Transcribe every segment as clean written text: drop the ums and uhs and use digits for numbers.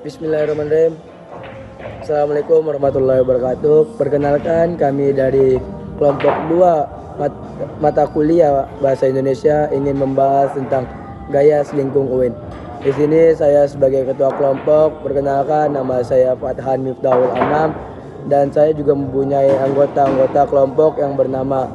Bismillahirrahmanirrahim. Assalamualaikum warahmatullahi wabarakatuh. Perkenalkan, kami dari kelompok 2 mata kuliah Bahasa Indonesia ingin membahas tentang gaya selingkung UIN. Di sini saya sebagai ketua kelompok. Perkenalkan, nama saya Fathan Miftahul Anam, dan saya juga mempunyai anggota-anggota kelompok yang bernama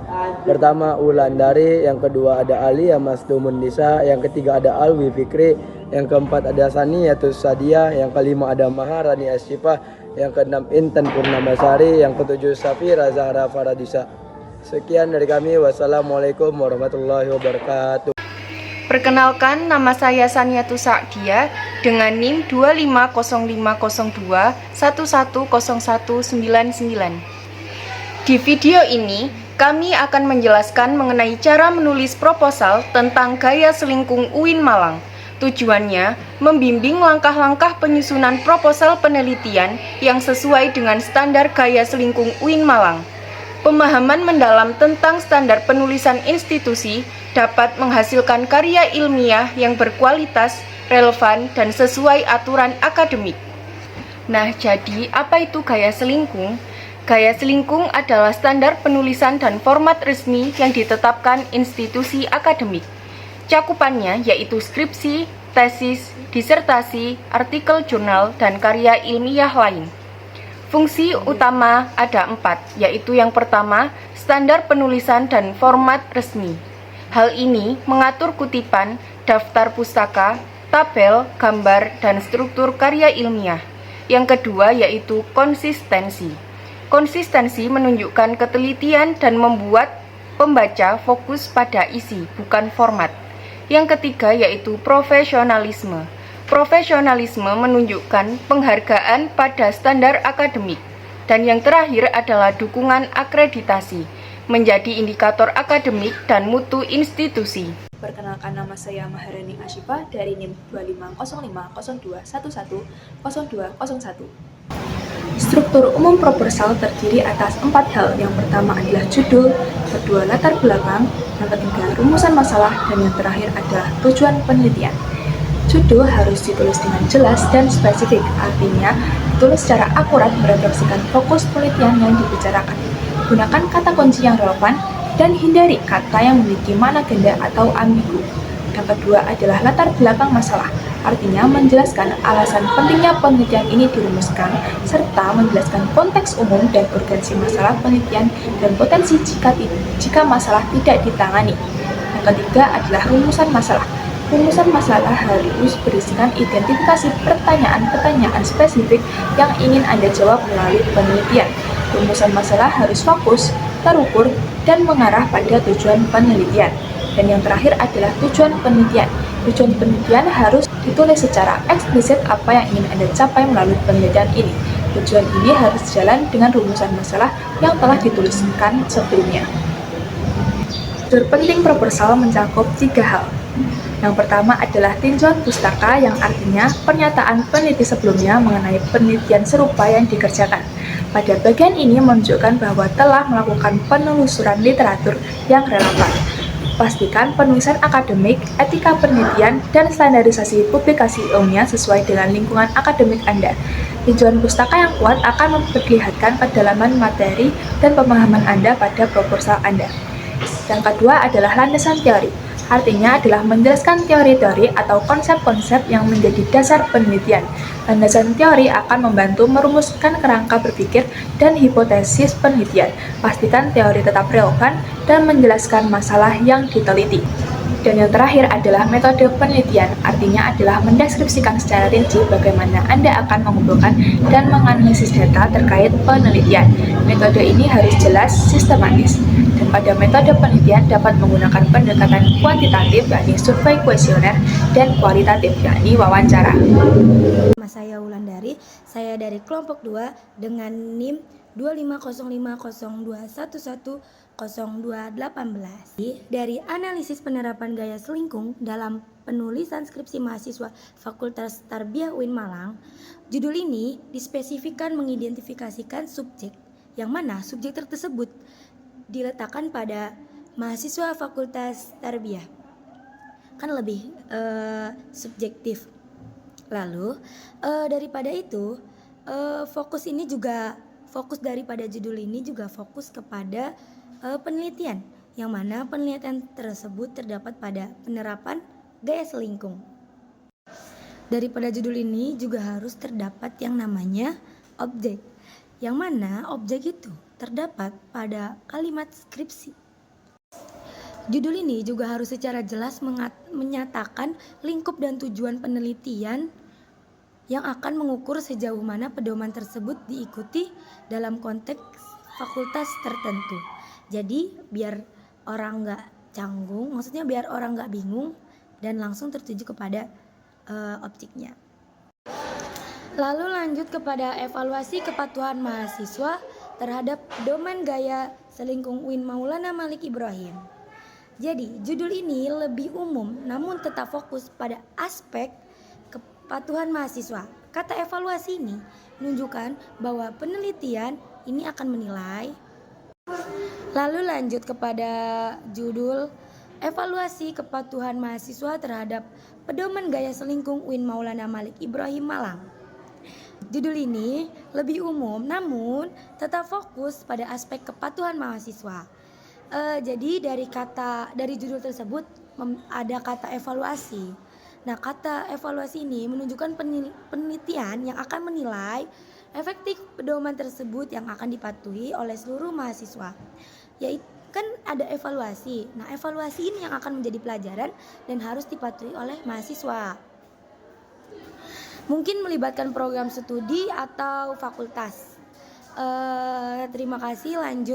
pertama Wulandari, yang kedua ada Ali Masdumun Nisa, yang ketiga ada Alwi Fikri, yang keempat ada Saniyatus Sadia, yang kelima ada Maharani Asyifah, yang keenam Intan Purnamasari, yang ketujuh Safira Zahra Faradisa. Sekian dari kami. Wassalamualaikum warahmatullahi wabarakatuh. Perkenalkan, nama saya Saniyatus Sadia dengan NIM 250502110199. Di video ini, kami akan menjelaskan mengenai cara menulis proposal tentang gaya selingkung UIN Malang. Tujuannya, membimbing langkah-langkah penyusunan proposal penelitian yang sesuai dengan standar gaya selingkung UIN Malang. Pemahaman mendalam tentang standar penulisan institusi dapat menghasilkan karya ilmiah yang berkualitas, relevan, dan sesuai aturan akademik. Nah, jadi apa itu gaya selingkung? Gaya selingkung adalah standar penulisan dan format resmi yang ditetapkan institusi akademik. Cakupannya yaitu skripsi, tesis, disertasi, artikel jurnal, dan karya ilmiah lain. Fungsi utama ada 4, yaitu yang pertama, standar penulisan dan format resmi. Hal ini mengatur kutipan, daftar pustaka, tabel, gambar, dan struktur karya ilmiah. Yang kedua yaitu konsistensi. Konsistensi menunjukkan ketelitian dan membuat pembaca fokus pada isi, bukan format. Yang ketiga yaitu profesionalisme. Profesionalisme menunjukkan penghargaan pada standar akademik. Dan yang terakhir adalah dukungan akreditasi, menjadi indikator akademik dan mutu institusi. Perkenalkan, nama saya Maharani Asyifah dari NIM 250502110201. Struktur umum proposal terdiri atas 4 hal. Yang pertama adalah judul, kedua latar belakang, yang ketiga rumusan masalah, dan yang terakhir adalah tujuan penelitian. Judul harus ditulis dengan jelas dan spesifik, artinya ditulis secara akurat merefleksikan fokus penelitian yang dibicarakan. Gunakan kata kunci yang relevan dan hindari kata yang memiliki makna ganda atau ambigu. Yang kedua adalah latar belakang masalah, artinya menjelaskan alasan pentingnya penelitian ini dirumuskan, serta menjelaskan konteks umum dan urgensi masalah penelitian dan potensi jika masalah tidak ditangani. Yang ketiga adalah rumusan masalah. Rumusan masalah harus berisikan identifikasi pertanyaan-pertanyaan spesifik yang ingin Anda jawab melalui penelitian. Rumusan masalah harus fokus, terukur, dan mengarah pada tujuan penelitian. Dan yang terakhir adalah tujuan penelitian. Tujuan penelitian harus ditulis secara eksplisit apa yang ingin Anda capai melalui penelitian ini. Tujuan ini harus sejalan dengan rumusan masalah yang telah dituliskan sebelumnya. Terpenting proposal mencakup 3 hal. Yang pertama adalah tinjauan pustaka, yang artinya pernyataan peneliti sebelumnya mengenai penelitian serupa yang dikerjakan. Pada bagian ini menunjukkan bahwa telah melakukan penelusuran literatur yang relevan. Pastikan penulisan akademik, etika penelitian, dan standarisasi publikasi ilmiah sesuai dengan lingkungan akademik Anda. Tinjauan pustaka yang kuat akan memperlihatkan kedalaman materi dan pemahaman Anda pada proposal Anda. Yang kedua adalah landasan teori. Artinya adalah menjelaskan teori-teori atau konsep-konsep yang menjadi dasar penelitian. Landasan teori akan membantu merumuskan kerangka berpikir dan hipotesis penelitian. Pastikan teori tetap relevan dan menjelaskan masalah yang diteliti. Dan yang terakhir adalah metode penelitian, artinya adalah mendeskripsikan secara rinci bagaimana Anda akan mengumpulkan dan menganalisis data terkait penelitian. Metode ini harus jelas, sistematis. Dan pada metode penelitian dapat menggunakan pendekatan kuantitatif, yakni survei kuesioner, dan kualitatif, yakni wawancara. Nama saya Wulandari, saya dari kelompok 2 dengan NIM 250502110218. Dari analisis penerapan gaya selingkung dalam penulisan skripsi mahasiswa Fakultas Tarbiyah UIN Malang, judul ini dispesifikkan mengidentifikasikan subjek, yang mana subjek tersebut diletakkan pada mahasiswa Fakultas Tarbiyah. Kan lebih subjektif. Lalu daripada itu fokus daripada judul ini juga fokus kepada penelitian, yang mana penelitian tersebut terdapat pada penerapan gaya selingkung. Daripada judul ini juga harus terdapat yang namanya objek, yang mana objek itu terdapat pada kalimat skripsi. Judul ini juga harus secara jelas menyatakan lingkup dan tujuan penelitian yang akan mengukur sejauh mana pedoman tersebut diikuti dalam konteks fakultas tertentu. Jadi biar orang nggak canggung, maksudnya biar orang nggak bingung dan langsung tertuju kepada objeknya. Lalu lanjut kepada evaluasi kepatuhan mahasiswa terhadap pedoman gaya selingkung UIN Maulana Malik Ibrahim. Jadi judul ini lebih umum namun tetap fokus pada aspek kepatuhan mahasiswa. Kata evaluasi ini menunjukkan bahwa penelitian ini akan menilai. Lalu lanjut kepada judul evaluasi kepatuhan mahasiswa terhadap pedoman gaya selingkung UIN Maulana Malik Ibrahim Malang. Judul ini lebih umum namun tetap fokus pada aspek kepatuhan mahasiswa. Jadi dari judul tersebut ada kata evaluasi. Nah, kata evaluasi ini menunjukkan penelitian yang akan menilai efektif pedoman tersebut yang akan dipatuhi oleh seluruh mahasiswa. Yaitu kan ada evaluasi. Nah, evaluasi ini yang akan menjadi pelajaran dan harus dipatuhi oleh mahasiswa. Mungkin melibatkan program studi atau fakultas. Terima kasih. Akan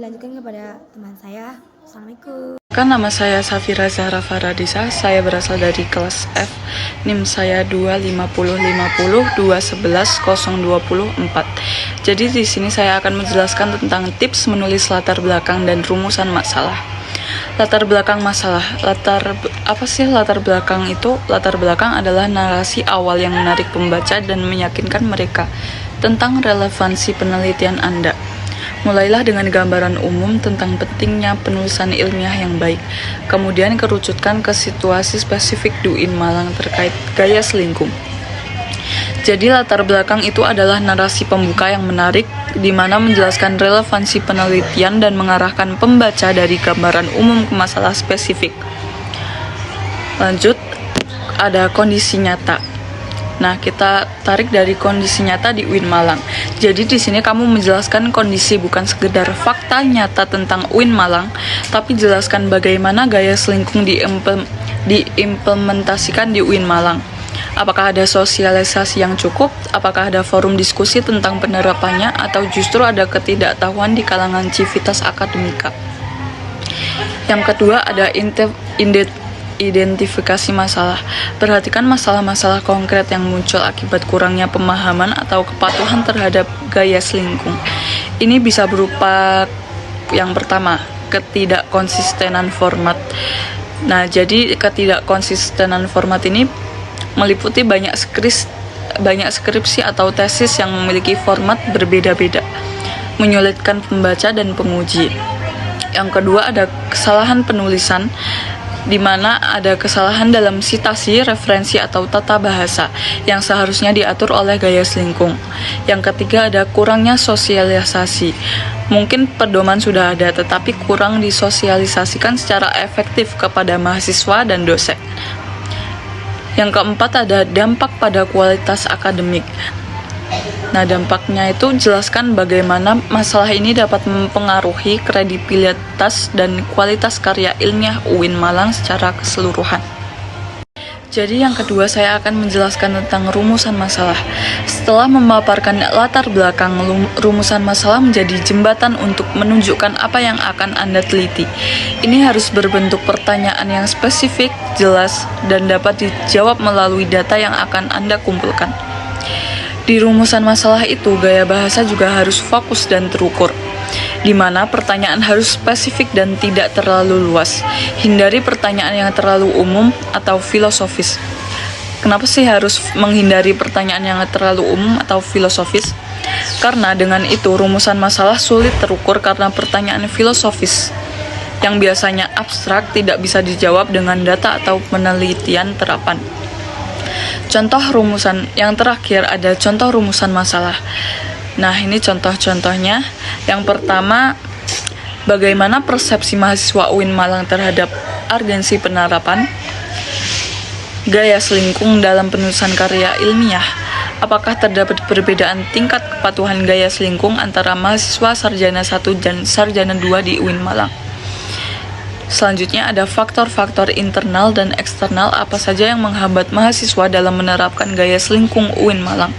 dilanjutkan kepada teman saya. Assalamualaikum. Nama saya Safira Zahra Faradisa, saya berasal dari kelas F, NIM saya 25050211024. Jadi di sini saya akan menjelaskan tentang tips menulis latar belakang dan rumusan masalah. Latar belakang masalah. Apa sih latar belakang itu? Latar belakang adalah narasi awal yang menarik pembaca dan meyakinkan mereka tentang relevansi penelitian Anda. Mulailah dengan gambaran umum tentang pentingnya penulisan ilmiah yang baik, kemudian kerucutkan ke situasi spesifik di UIN Malang terkait gaya selingkung. Jadi latar belakang itu adalah narasi pembuka yang menarik, di mana menjelaskan relevansi penelitian dan mengarahkan pembaca dari gambaran umum ke masalah spesifik. Lanjut, ada kondisi nyata. Nah, kita tarik dari kondisi nyata di UIN Malang. Jadi di sini kamu menjelaskan kondisi, bukan sekedar fakta nyata tentang UIN Malang, tapi jelaskan bagaimana gaya selingkung diimplementasikan di UIN Malang. Apakah ada sosialisasi yang cukup? Apakah ada forum diskusi tentang penerapannya? Atau justru ada ketidaktahuan di kalangan civitas akademika? Yang kedua ada identifikasi masalah. Perhatikan masalah-masalah konkret yang muncul akibat kurangnya pemahaman atau kepatuhan terhadap gaya selingkung. Ini bisa berupa yang pertama, ketidakkonsistenan format. Nah, jadi ketidakkonsistenan format ini meliputi banyak skripsi atau tesis yang memiliki format berbeda-beda, menyulitkan pembaca dan penguji. Yang kedua ada kesalahan penulisan, di mana ada kesalahan dalam sitasi, referensi, atau tata bahasa yang seharusnya diatur oleh gaya selingkung. Yang ketiga ada kurangnya sosialisasi. Mungkin pedoman sudah ada, tetapi kurang disosialisasikan secara efektif kepada mahasiswa dan dosen. Yang keempat ada dampak pada kualitas akademik. Nah, dampaknya itu jelaskan bagaimana masalah ini dapat mempengaruhi kredibilitas dan kualitas karya ilmiah UIN Malang secara keseluruhan. Jadi yang kedua saya akan menjelaskan tentang rumusan masalah. Setelah memaparkan latar belakang, rumusan masalah menjadi jembatan untuk menunjukkan apa yang akan Anda teliti. Ini harus berbentuk pertanyaan yang spesifik, jelas, dan dapat dijawab melalui data yang akan Anda kumpulkan. Di rumusan masalah itu, gaya bahasa juga harus fokus dan terukur, di mana pertanyaan harus spesifik dan tidak terlalu luas. Hindari pertanyaan yang terlalu umum atau filosofis. Kenapa sih harus menghindari pertanyaan yang terlalu umum atau filosofis? Karena dengan itu rumusan masalah sulit terukur karena pertanyaan filosofis yang biasanya abstrak tidak bisa dijawab dengan data atau penelitian terapan. Contoh rumusan yang terakhir ada contoh rumusan masalah. Nah, ini contoh-contohnya. Yang pertama, bagaimana persepsi mahasiswa UIN Malang terhadap urgensi penerapan gaya selingkung dalam penulisan karya ilmiah? Apakah terdapat perbedaan tingkat kepatuhan gaya selingkung antara mahasiswa sarjana 1 dan sarjana 2 di UIN Malang? Selanjutnya ada faktor-faktor internal dan eksternal apa saja yang menghambat mahasiswa dalam menerapkan gaya selingkung UIN Malang.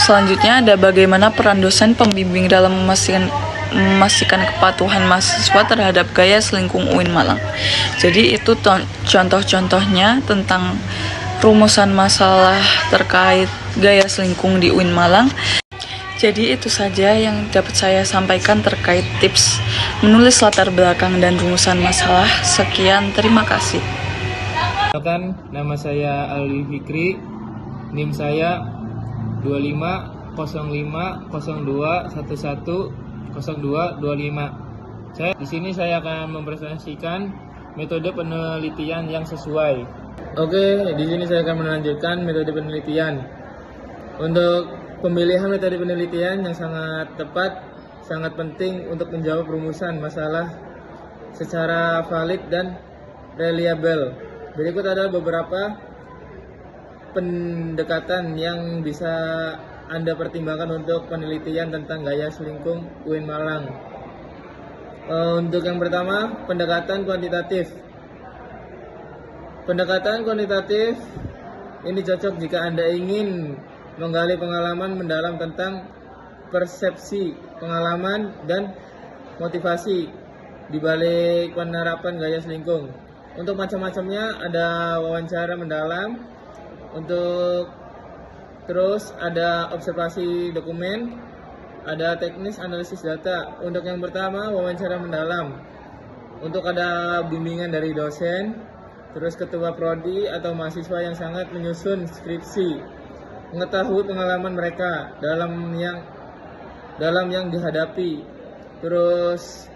Selanjutnya ada bagaimana peran dosen pembimbing dalam memastikan kepatuhan mahasiswa terhadap gaya selingkung UIN Malang. Jadi itu contoh-contohnya tentang rumusan masalah terkait gaya selingkung di UIN Malang. Jadi itu saja yang dapat saya sampaikan terkait tips menulis latar belakang dan rumusan masalah. Sekian, terima kasih. Nama saya Ali Fikri, NIM saya 250502110225. Di sini saya akan mempresentasikan metode penelitian yang sesuai. Oke, di sini saya akan melanjutkan metode penelitian. Untuk pemilihan metode penelitian yang sangat tepat, sangat penting untuk menjawab rumusan masalah secara valid dan reliable. Berikut adalah beberapa pendekatan yang bisa Anda pertimbangkan untuk penelitian tentang gaya selingkung UIN Malang. Untuk yang pertama, pendekatan kuantitatif. Pendekatan kuantitatif ini cocok jika Anda ingin menggali pengalaman mendalam tentang persepsi, pengalaman, dan motivasi di balik penerapan gaya selingkung. Untuk macam-macamnya ada wawancara mendalam, terus ada observasi dokumen, ada teknis analisis data. Untuk yang pertama, wawancara mendalam. Untuk ada bimbingan dari dosen, terus ketua prodi atau mahasiswa yang sangat menyusun skripsi, mengetahui pengalaman mereka dalam yang dihadapi. Terus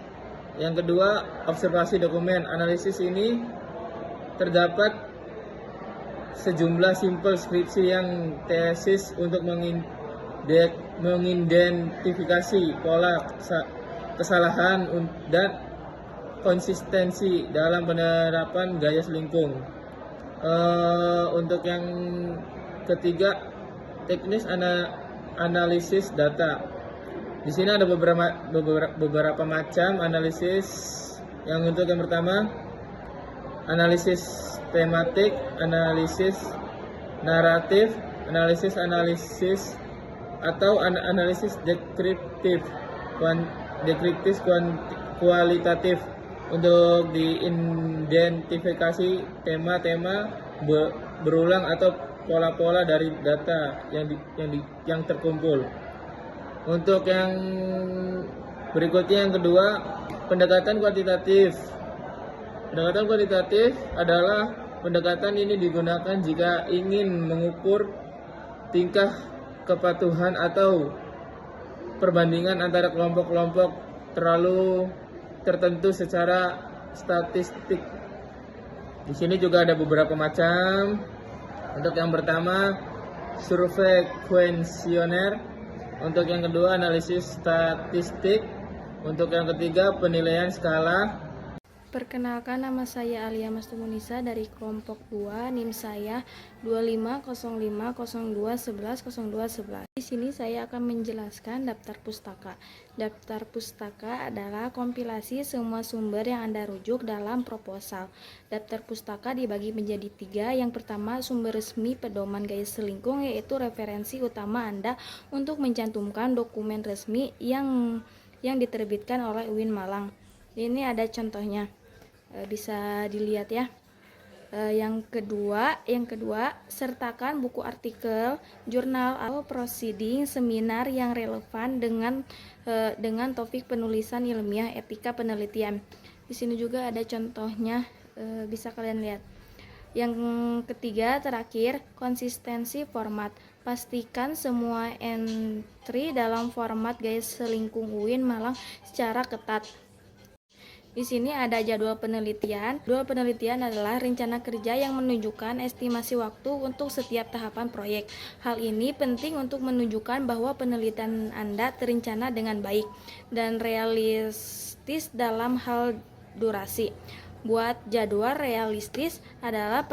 yang kedua, observasi dokumen. Analisis ini terdapat sejumlah simpel skripsi yang tesis untuk mengidentifikasi pola kesalahan dan konsistensi dalam penerapan gaya selingkung. Untuk yang ketiga, teknis analisis data. Di sini ada beberapa macam analisis. Yang untuk yang pertama, analisis tematik, analisis naratif, analisis atau analisis deskriptif kualitatif untuk diidentifikasi tema-tema berulang atau pola-pola dari data yang terkumpul. Untuk yang berikutnya, yang kedua, pendekatan kuantitatif. Pendekatan kuantitatif adalah pendekatan ini digunakan jika ingin mengukur tingkah kepatuhan atau perbandingan antara kelompok-kelompok tertentu secara statistik. Di sini juga ada beberapa macam. Untuk yang pertama, survei kuesioner. Untuk yang kedua, analisis statistik. Untuk yang ketiga, penilaian skala. Perkenalkan, nama saya Alia Mastumunisa dari kelompok 2, NIM saya 250502110211. Di sini saya akan menjelaskan daftar pustaka. Daftar pustaka adalah kompilasi semua sumber yang Anda rujuk dalam proposal. Daftar pustaka dibagi menjadi 3. Yang pertama, sumber resmi pedoman gaya selingkung, yaitu referensi utama Anda untuk mencantumkan dokumen resmi yang diterbitkan oleh UIN Malang. Ini ada contohnya, bisa dilihat ya. Yang kedua, sertakan buku artikel, jurnal atau proceeding seminar yang relevan dengan topik penulisan ilmiah etika penelitian. Di sini juga ada contohnya, bisa kalian lihat. Yang ketiga, terakhir, konsistensi format. Pastikan semua entry dalam format gaya selingkung UIN Malang secara ketat. Di sini ada jadwal penelitian. Jadwal penelitian adalah rencana kerja yang menunjukkan estimasi waktu untuk setiap tahapan proyek. Hal ini penting untuk menunjukkan bahwa penelitian Anda terencana dengan baik dan realistis dalam hal durasi. Buat jadwal realistis adalah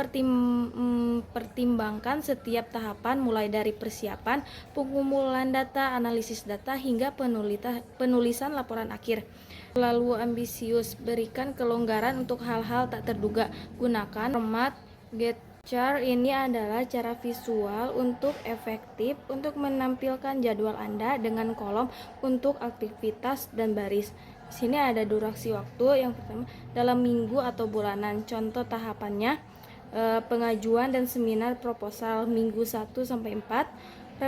pertimbangkan setiap tahapan mulai dari persiapan, pengumpulan data, analisis data, hingga penulisan laporan akhir. Terlalu ambisius, berikan kelonggaran untuk hal-hal tak terduga. Gunakan format Gantt chart. Ini adalah cara visual untuk efektif untuk menampilkan jadwal Anda dengan kolom untuk aktivitas dan baris. Di sini ada durasi waktu. Yang pertama dalam minggu atau bulanan. Contoh tahapannya pengajuan dan seminar proposal minggu 1 sampai 4,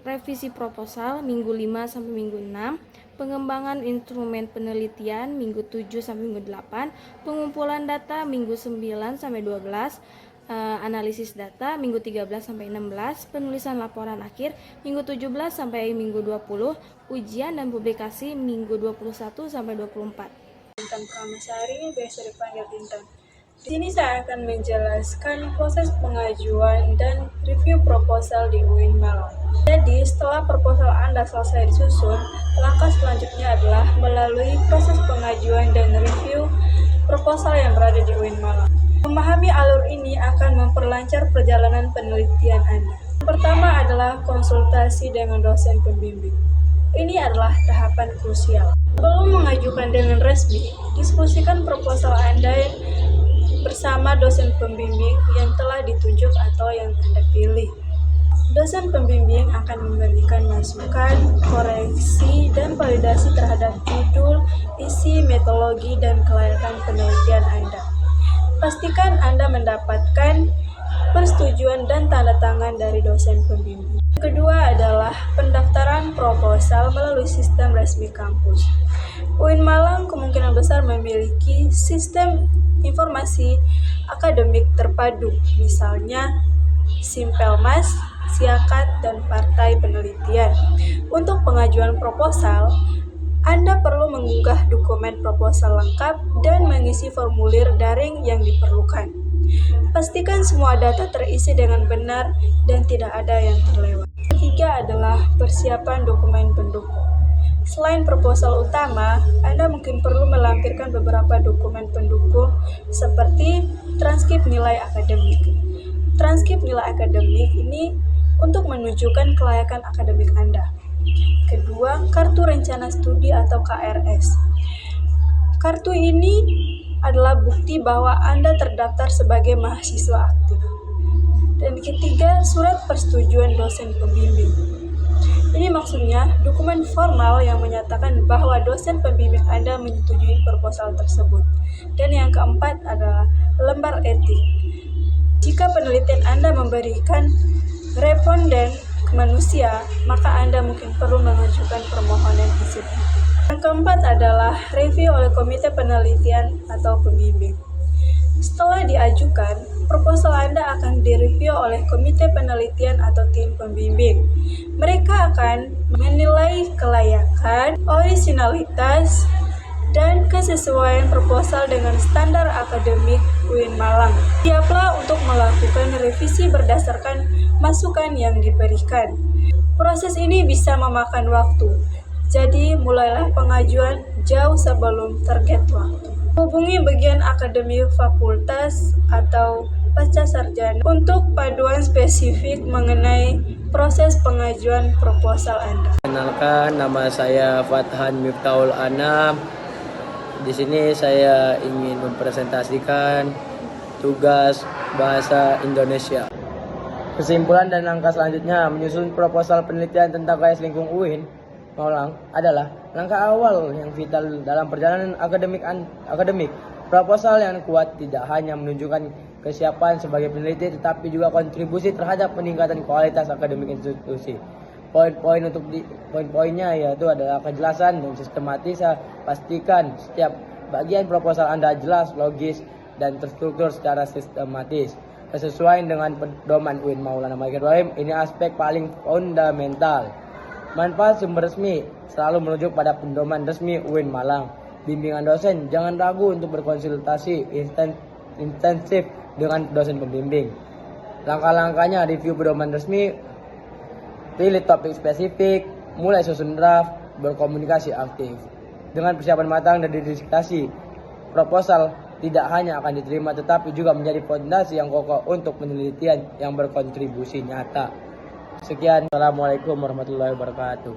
revisi proposal minggu 5 sampai minggu 6, pengembangan instrumen penelitian minggu 7 sampai minggu 8, pengumpulan data minggu 9 sampai 12, analisis data minggu 13 sampai 16, penulisan laporan akhir minggu 17 sampai minggu 20, ujian dan publikasi minggu 21 sampai 24. Intan Pramasari, biasa dipanggil Intan. Di sini saya akan menjelaskan proses pengajuan dan review proposal di UIN Malang. Jadi, setelah proposal Anda selesai disusun, langkah selanjutnya adalah melalui proses pengajuan dan review proposal yang berada di UIN Malang. Memahami alur ini akan memperlancar perjalanan penelitian Anda. Yang pertama adalah konsultasi dengan dosen pembimbing. Ini adalah tahapan krusial. Sebelum mengajukan dengan resmi, diskusikan proposal Anda bersama dosen pembimbing yang telah ditunjuk atau yang Anda pilih. Dosen pembimbing akan memberikan masukan, koreksi, dan validasi terhadap judul, isi, metodologi, dan kelayakan penelitian Anda. Pastikan Anda mendapatkan persetujuan dan tanda tangan dari dosen pembimbing. Kedua adalah pendaftaran proposal melalui sistem resmi kampus. UIN Malang kemungkinan besar memiliki sistem informasi akademik terpadu, misalnya Simpelmas, Siakat, dan Partai Penelitian. Untuk pengajuan proposal, Anda perlu mengunggah dokumen proposal lengkap dan mengisi formulir daring yang diperlukan. Pastikan semua data terisi dengan benar dan tidak ada yang terlewat. Ketiga adalah persiapan dokumen pendukung. Selain proposal utama, Anda mungkin perlu melampirkan beberapa dokumen pendukung seperti transkrip nilai akademik. Transkrip nilai akademik ini untuk menunjukkan kelayakan akademik Anda. Kedua, kartu rencana studi atau KRS. Kartu ini adalah bukti bahwa Anda terdaftar sebagai mahasiswa aktif. Dan ketiga, surat persetujuan dosen pembimbing. Ini maksudnya dokumen formal yang menyatakan bahwa dosen pembimbing Anda menyetujui proposal tersebut. Dan yang keempat adalah lembar etik. Jika penelitian Anda memberikan responden ke manusia, maka Anda mungkin perlu mengajukan permohonan izin. Yang keempat adalah review oleh komite penelitian atau pembimbing. Setelah diajukan, proposal Anda akan direview oleh komite penelitian atau tim pembimbing. Mereka akan menilai kelayakan, orisinalitas, dan kesesuaian proposal dengan standar akademik UIN Malang. Siaplah untuk melakukan revisi berdasarkan masukan yang diberikan. Proses ini bisa memakan waktu, jadi mulailah pengajuan jauh sebelum target waktu. Hubungi bagian akademik fakultas atau pasca sarjana untuk paduan spesifik mengenai proses pengajuan proposal Anda. Kenalkan, nama saya Fathan Miftahul Anam. Di sini saya ingin mempresentasikan tugas bahasa Indonesia. Kesimpulan dan langkah selanjutnya menyusun proposal penelitian tentang gaya selingkung UIN Malang adalah langkah awal yang vital dalam perjalanan akademik. Proposal yang kuat tidak hanya menunjukkan kesiapan sebagai peneliti, tetapi juga kontribusi terhadap peningkatan kualitas akademik institusi. Poin-poinnya yaitu adalah kejelasan dan sistematis. Pastikan setiap bagian proposal Anda jelas, logis, dan terstruktur secara sistematis. Kesesuaian dengan pedoman UIN Maulana Malik Ibrahim, ini aspek paling fundamental. Manfaat sumber resmi selalu merujuk pada pedoman resmi UIN Malang. bimbingan dosen, jangan ragu untuk berkonsultasi intensif dengan dosen pembimbing. Langkah-langkahnya: review pedoman resmi, pilih topik spesifik, mulai susun draft, berkomunikasi aktif. Dengan persiapan matang dan dedikasi, proposal tidak hanya akan diterima tetapi juga menjadi fondasi yang kokoh untuk penelitian yang berkontribusi nyata. Sekian, Assalamualaikum warahmatullahi wabarakatuh.